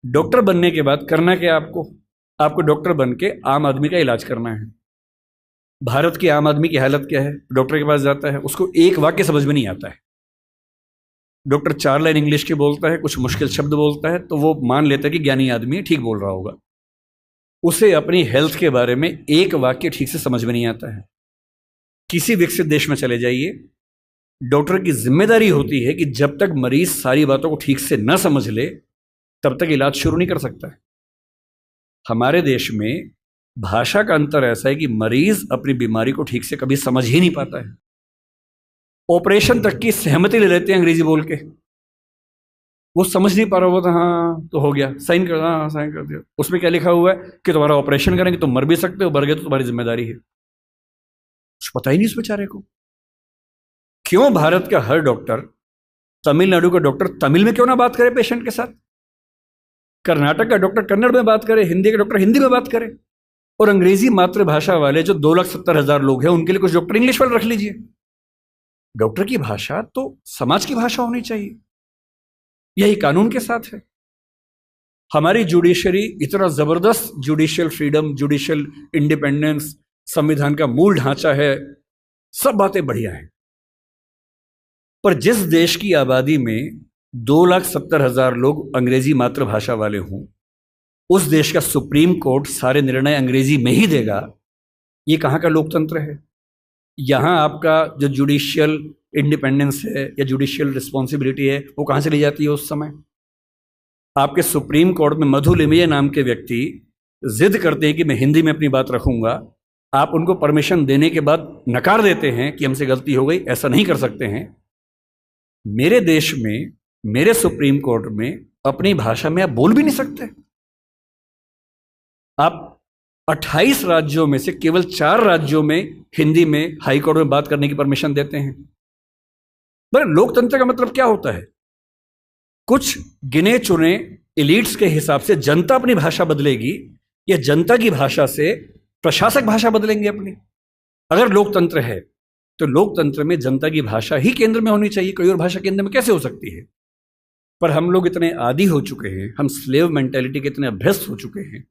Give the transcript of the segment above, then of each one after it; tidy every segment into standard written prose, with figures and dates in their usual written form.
Doctor बनने के बाद करना क्या आपको? आपको डॉक्टर बन के आम आदमी का इलाज करना है। भारत की आम आदमी की हालत क्या है? डॉक्टर के पास जाता है, उसको एक वाक्य समझ में नहीं आता है। डॉक्टर 4 लाइन इंग्लिश की बोलता है, कुछ मुश्किल शब्द बोलता है, तो वो मान लेता है कि ज्ञानी आदमी है, ठीक बोल रहा होगा। उसे अपनी हेल्थ के बारे में एक वाक्य ठीक से समझ में नहीं आता है। किसी विकसित देश में चले जाइए, डॉक्टर की जिम्मेदारी होती है कि जब तक मरीज सारी बातों को ठीक से न समझ ले तब तक इलाज शुरू नहीं कर सकता है। हमारे देश में भाषा का अंतर ऐसा है कि मरीज अपनी बीमारी को ठीक से कभी समझ ही नहीं पाता है। ऑपरेशन तक की सहमति ले लेते हैं अंग्रेजी बोल के। वो समझ नहीं पा रहा, वो तो हाँ तो हो गया, साइन कर, हाँ साइन कर दिया। उसमें क्या लिखा हुआ है कि तुम्हारा ऑपरेशन करेंगे, तुम मर भी सकते हो, मर गए तो तुम्हारी जिम्मेदारी है। कुछ पता ही नहीं उस बेचारे को। क्यों भारत का हर डॉक्टर, तमिलनाडु का डॉक्टर तमिल में क्यों ना बात करे पेशेंट के साथ? कर्नाटक का डॉक्टर कन्नड़ में बात करे, हिंदी का डॉक्टर हिंदी में बात करे, और अंग्रेजी मातृभाषा वाले जो 2,70,000 लोग हैं उनके लिए कुछ डॉक्टर इंग्लिश वाले रख लीजिए। डॉक्टर की भाषा तो समाज की भाषा होनी चाहिए। यही कानून के साथ है। हमारी जुडिशरी इतना जबरदस्त जुडिशियल फ्रीडम, जुडिशियल इंडिपेंडेंस, संविधान का मूल ढांचा है, सब बातें बढ़िया हैं। पर जिस देश की आबादी में 2,70,000 लोग अंग्रेजी मातृभाषा वाले हों, उस देश का सुप्रीम कोर्ट सारे निर्णय अंग्रेजी में ही देगा, ये कहाँ का लोकतंत्र है? यहाँ आपका जो जुडिशियल इंडिपेंडेंस है या जुडिशियल रिस्पॉन्सिबिलिटी है वो कहाँ से ली जाती है? उस समय आपके सुप्रीम कोर्ट में मधु लिमये नाम के व्यक्ति जिद करते हैं कि मैं हिंदी में अपनी बात रखूंगा, आप उनको परमिशन देने के बाद नकार देते हैं कि हमसे गलती हो गई, ऐसा नहीं कर सकते हैं। मेरे देश में, मेरे सुप्रीम कोर्ट में अपनी भाषा में आप बोल भी नहीं सकते। आप 28 राज्यों में से केवल 4 राज्यों में हिंदी में हाई कोर्ट में बात करने की परमिशन देते हैं। पर लोकतंत्र का मतलब क्या होता है? कुछ गिने चुने एलिट्स के हिसाब से जनता अपनी भाषा बदलेगी या जनता की भाषा से प्रशासक भाषा बदलेंगे अपनी? अगर लोकतंत्र है तो लोकतंत्र में जनता की भाषा ही केंद्र में होनी चाहिए, कोई और भाषा केंद्र में कैसे हो सकती है? पर हम लोग इतने आदी हो चुके हैं, हम स्लेव मेंटेलिटी के इतने अभ्यस्त हो चुके हैं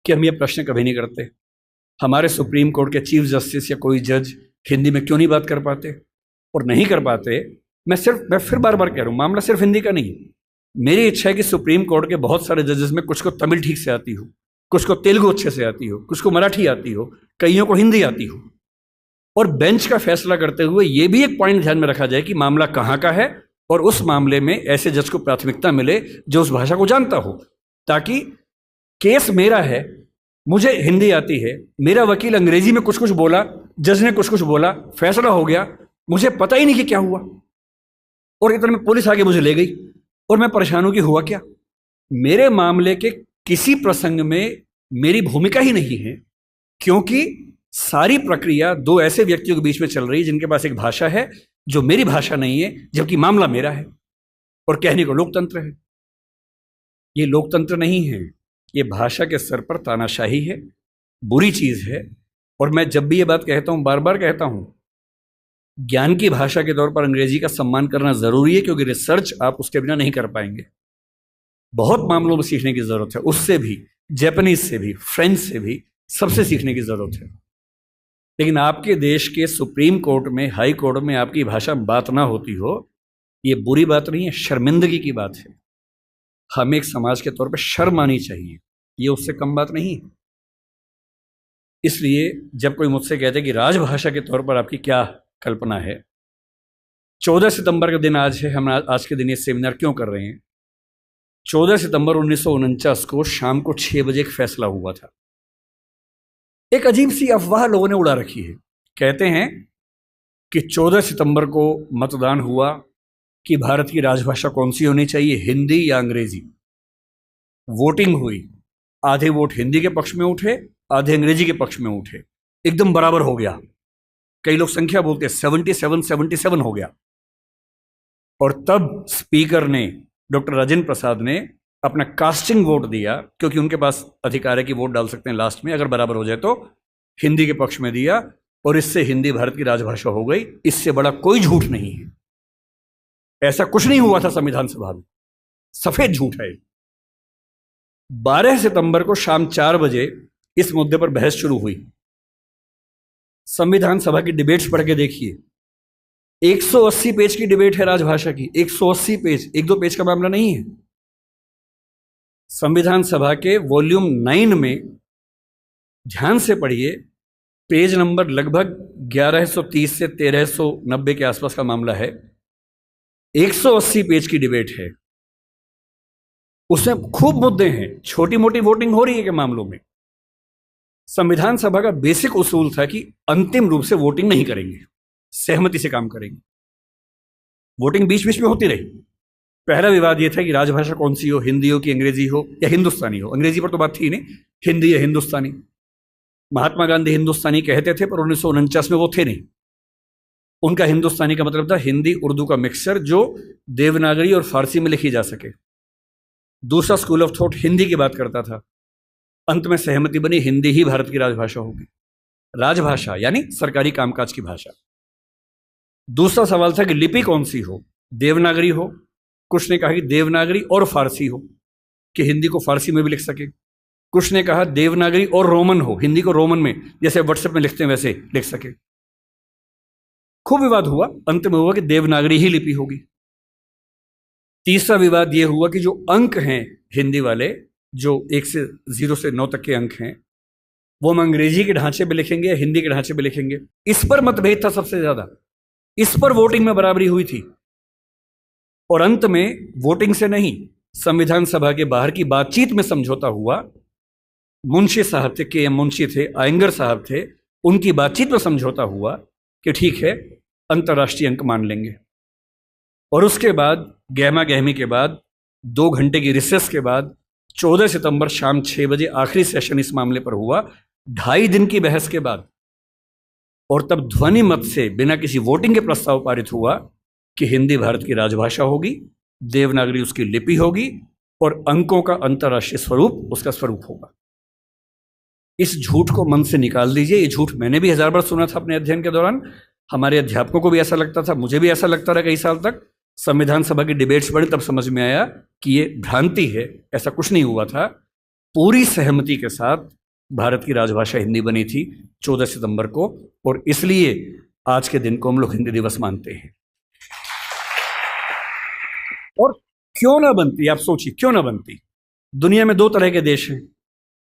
कि हम ये प्रश्न कभी नहीं करते। हमारे सुप्रीम कोर्ट के चीफ जस्टिस या कोई जज हिंदी में क्यों नहीं बात कर पाते? और नहीं कर पाते, मैं फिर बार बार कह रहा हूं, मामला सिर्फ हिंदी का नहीं। मेरी इच्छा है कि सुप्रीम कोर्ट के बहुत सारे जजेस में कुछ को तमिल ठीक से आती हो, कुछ को तेलुगु अच्छे से आती हो, कुछ को मराठी आती हो, कईयों को हिंदी आती हो, और बेंच का फैसला करते हुए यह भी एक पॉइंट ध्यान में रखा जाए कि मामला कहां का है और उस मामले में ऐसे जज को प्राथमिकता मिले जो उस भाषा को जानता हो, ताकि केस मेरा है, मुझे हिंदी आती है, मेरा वकील अंग्रेजी में कुछ कुछ बोला, जज ने कुछ कुछ बोला, फैसला हो गया, मुझे पता ही नहीं कि क्या हुआ, और इतने में पुलिस आगे मुझे ले गई और मैं परेशान हूं कि हुआ क्या। मेरे मामले के किसी प्रसंग में मेरी भूमिका ही नहीं है, क्योंकि सारी प्रक्रिया दो ऐसे व्यक्तियों के बीच में चल रही है जिनके पास एक भाषा है जो मेरी भाषा नहीं है, जबकि मामला मेरा है, और कहने को लोकतंत्र है। ये लोकतंत्र नहीं है, ये भाषा के स्तर पर तानाशाही है, बुरी चीज है। और मैं जब भी ये बात कहता हूं, बार बार कहता हूं, ज्ञान की भाषा के तौर पर अंग्रेजी का सम्मान करना जरूरी है, क्योंकि रिसर्च आप उसके बिना नहीं कर पाएंगे। बहुत मामलों में सीखने की जरूरत है, उससे भी, जापानीज से भी, फ्रेंच से भी, सबसे सीखने की जरूरत है। लेकिन आपके देश के सुप्रीम कोर्ट में, हाई कोर्ट में आपकी भाषा में बात ना होती हो, ये बुरी बात नहीं है, शर्मिंदगी की बात है। हमें एक समाज के तौर पर शर्म आनी चाहिए, ये उससे कम बात नहीं है। इसलिए जब कोई मुझसे कहते हैं कि राजभाषा के तौर पर आपकी क्या कल्पना है, 14 सितंबर का दिन आज है, हम आज के दिन ये सेमिनार क्यों कर रहे हैं? 14 सितंबर 1949 को शाम को 6 बजे एक फैसला हुआ था। एक अजीब सी अफवाह लोगों ने उड़ा रखी है। कहते हैं कि 14 सितंबर को मतदान हुआ कि भारत की राजभाषा कौन सी होनी चाहिए, हिंदी या अंग्रेजी। वोटिंग हुई, आधे वोट हिंदी के पक्ष में उठे, आधे अंग्रेजी के पक्ष में उठे, एकदम बराबर हो गया। कई लोग संख्या बोलते हैं, 77 हो गया। और तब स्पीकर ने, डॉक्टर राजेंद्र प्रसाद ने अपना कास्टिंग वोट दिया, क्योंकि उनके पास अधिकार है कि वोट डाल सकते हैं लास्ट में, अगर बराबर हो जाए तो, हिंदी के पक्ष में दिया, और इससे हिंदी भारत की राजभाषा हो गई। इससे बड़ा कोई झूठ नहीं है। ऐसा कुछ नहीं हुआ था संविधान सभा में, सफेद झूठ है। 12 सितंबर को शाम 4 बजे इस मुद्दे पर बहस शुरू हुई। संविधान सभा की डिबेट्स पढ़ के देखिए, 180 पेज की डिबेट है राजभाषा की, 180 पेज, 1-2 पेज का मामला नहीं है। संविधान सभा के वॉल्यूम 9 में ध्यान से पढ़िए, पेज नंबर लगभग 1130 से 1390 के आसपास का मामला है। 180 पेज की डिबेट है, उसमें खूब मुद्दे हैं, छोटी मोटी वोटिंग हो रही है के मामलों में। संविधान सभा का बेसिक उसूल था कि अंतिम रूप से वोटिंग नहीं करेंगे, सहमति से काम करेंगे। वोटिंग बीच बीच में होती रही। पहला विवाद यह था कि राजभाषा कौन सी हो, हिंदी हो कि अंग्रेजी हो या हिंदुस्तानी हो। अंग्रेजी पर तो बात थी नहीं, हिंदी या हिंदुस्तानी। महात्मा गांधी हिंदुस्तानी कहते थे, पर 1949 में वो थे नहीं। उनका हिंदुस्तानी का मतलब था हिंदी उर्दू का मिक्सचर, जो देवनागरी और फारसी में लिखी जा सके। दूसरा स्कूल ऑफ थॉट हिंदी की बात करता था। अंत में सहमति बनी, हिंदी ही भारत की राजभाषा होगी। राजभाषा यानी सरकारी कामकाज की भाषा। दूसरा सवाल था कि लिपि कौन सी हो, देवनागरी हो, कुछ ने कहा कि देवनागरी और फारसी हो, कि हिंदी को फारसी में भी लिख सके। कुछ ने कहा देवनागरी और रोमन हो, हिंदी को रोमन में जैसे व्हाट्सएप में लिखते हैं वैसे लिख सके। खूब विवाद हुआ, अंत में हुआ कि देवनागरी ही लिपि होगी। तीसरा विवाद यह हुआ कि जो अंक हैं हिंदी वाले, जो 1 से 0 से 9 तक के अंक हैं, वो हम अंग्रेजी के ढांचे में लिखेंगे या हिंदी के ढांचे में लिखेंगे। इस पर मतभेद था सबसे ज्यादा, इस पर वोटिंग में बराबरी हुई थी। और अंत में वोटिंग से नहीं, संविधान सभा के बाहर की बातचीत में समझौता हुआ। मुंशी साहब थे, के एम मुंशी थे, आयंगर साहब थे, उनकी बातचीत में समझौता हुआ कि ठीक है, अंतर्राष्ट्रीय अंक मान लेंगे। और उसके बाद गहमा गहमी के बाद 2 घंटे की रिसेस के बाद 14 सितंबर शाम 6 बजे आखिरी सेशन इस मामले पर हुआ, 2.5 दिन की बहस के बाद। और तब ध्वनि मत से बिना किसी वोटिंग के प्रस्ताव पारित हुआ कि हिंदी भारत की राजभाषा होगी, देवनागरी उसकी लिपि होगी और अंकों का अंतर्राष्ट्रीय स्वरूप उसका स्वरूप होगा। इस झूठ को मन से निकाल दीजिए। ये झूठ मैंने भी 1000 बार सुना था अपने अध्ययन के दौरान, हमारे अध्यापकों को भी ऐसा लगता था, मुझे भी ऐसा लगता रहा कई साल तक। संविधान सभा की डिबेट्स बढ़ी तब समझ में आया कि ये भ्रांति है, ऐसा कुछ नहीं हुआ था। पूरी सहमति के साथ भारत की राजभाषा हिंदी बनी थी 14 सितंबर को, और इसलिए आज के दिन को हम लोग हिंदी दिवस मानते हैं। और क्यों ना बनती, आप सोचिए क्यों ना बनती। दुनिया में 2 तरह के देश हैं,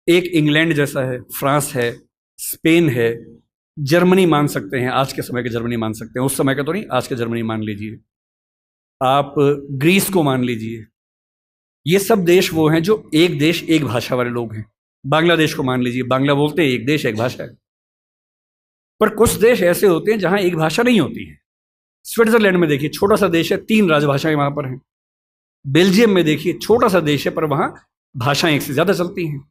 एक इंग्लैंड जैसा है, फ्रांस है, स्पेन है, जर्मनी मान सकते हैं, आज के समय के जर्मनी मान सकते हैं, उस समय का तो नहीं, आज के जर्मनी मान लीजिए, आप ग्रीस को मान लीजिए। ये सब देश वो हैं जो एक देश एक भाषा वाले लोग हैं। बांग्लादेश को मान लीजिए, बांग्ला बोलते हैं, एक देश एक भाषा है। पर कुछ देश ऐसे होते हैं जहां एक भाषा नहीं होती है। स्विट्जरलैंड में देखिए, छोटा सा देश है, 3 राजभाषाएं वहां पर हैं। बेल्जियम में देखिए, छोटा सा देश है, पर वहां भाषाएं एक से ज्यादा चलती हैं।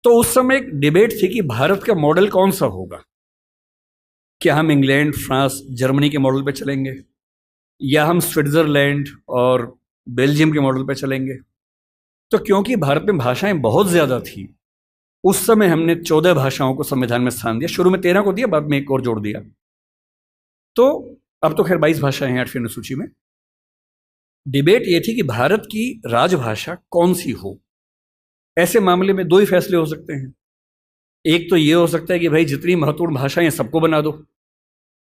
तो उस समय एक डिबेट थी कि भारत का मॉडल कौन सा होगा। क्या हम इंग्लैंड, फ्रांस, जर्मनी के मॉडल पे चलेंगे, या हम स्विट्जरलैंड और बेल्जियम के मॉडल पे चलेंगे। तो क्योंकि भारत में भाषाएं बहुत ज्यादा थी, उस समय हमने 14 भाषाओं को संविधान में स्थान दिया। शुरू में 13 को दिया, बाद में एक और जोड़ दिया। तो अब तो खैर 22 भाषाएं हैं 8वीं अनुसूची में। डिबेट ये थी कि भारत की राजभाषा कौन सी हो। ऐसे मामले में 2 ही फैसले हो सकते हैं। एक तो ये हो सकता है कि भाई जितनी महत्वपूर्ण भाषाएं सबको बना दो।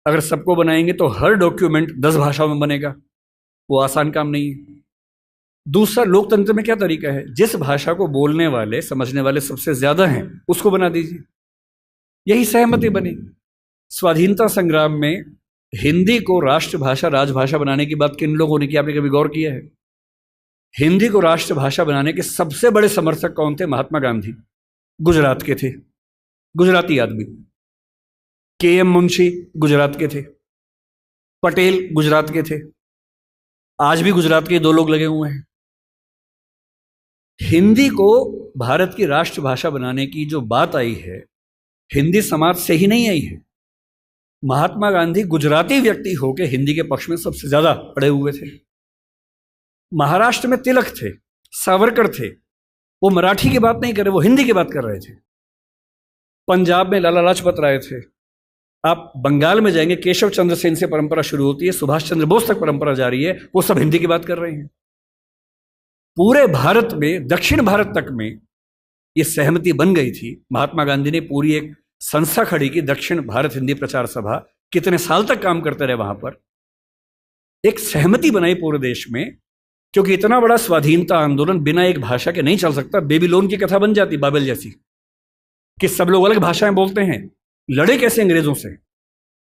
अगर सबको बनाएंगे तो हर डॉक्यूमेंट 10 भाषाओं में बनेगा, वो आसान काम नहीं है। दूसरा, लोकतंत्र में क्या तरीका है, जिस भाषा को बोलने वाले, समझने वाले सबसे ज्यादा हैं, उसको बना दीजिए। यही सहमति बनी। स्वाधीनता संग्राम में हिंदी को राष्ट्रभाषा, राजभाषा बनाने की बात किन लोगों ने की, आपने कभी गौर किया है? हिंदी को राष्ट्रभाषा बनाने के सबसे बड़े समर्थक कौन थे? महात्मा गांधी, गुजरात के थे, गुजराती आदमी। के एम मुंशी गुजरात के थे, पटेल गुजरात के थे, आज भी गुजरात के 2 लोग लगे हुए हैं। हिंदी को भारत की राष्ट्रभाषा बनाने की जो बात आई है, हिंदी समाज से ही नहीं आई है। महात्मा गांधी गुजराती व्यक्ति होकर हिंदी के पक्ष में सबसे ज्यादा अड़े हुए थे। महाराष्ट्र में तिलक थे, सावरकर थे, वो मराठी की बात नहीं कर रहे, वो हिंदी की बात कर रहे थे। पंजाब में लाला लाजपत राय थे। आप बंगाल में जाएंगे, केशव चंद्र सेन से परंपरा शुरू होती है, सुभाष चंद्र बोस तक परंपरा जारी है, वो सब हिंदी की बात कर रहे हैं। पूरे भारत में, दक्षिण भारत तक में ये सहमति बन गई थी। महात्मा गांधी ने पूरी एक संस्था खड़ी की, दक्षिण भारत हिंदी प्रचार सभा, कितने साल तक काम करते रहे वहां पर। एक सहमति बनाई पूरे देश में, क्योंकि इतना बड़ा स्वाधीनता आंदोलन बिना एक भाषा के नहीं चल सकता। बेबीलोन की कथा बन जाती बाबेल जैसी, कि सब लोग अलग भाषाएं बोलते हैं, लड़े कैसे अंग्रेजों से।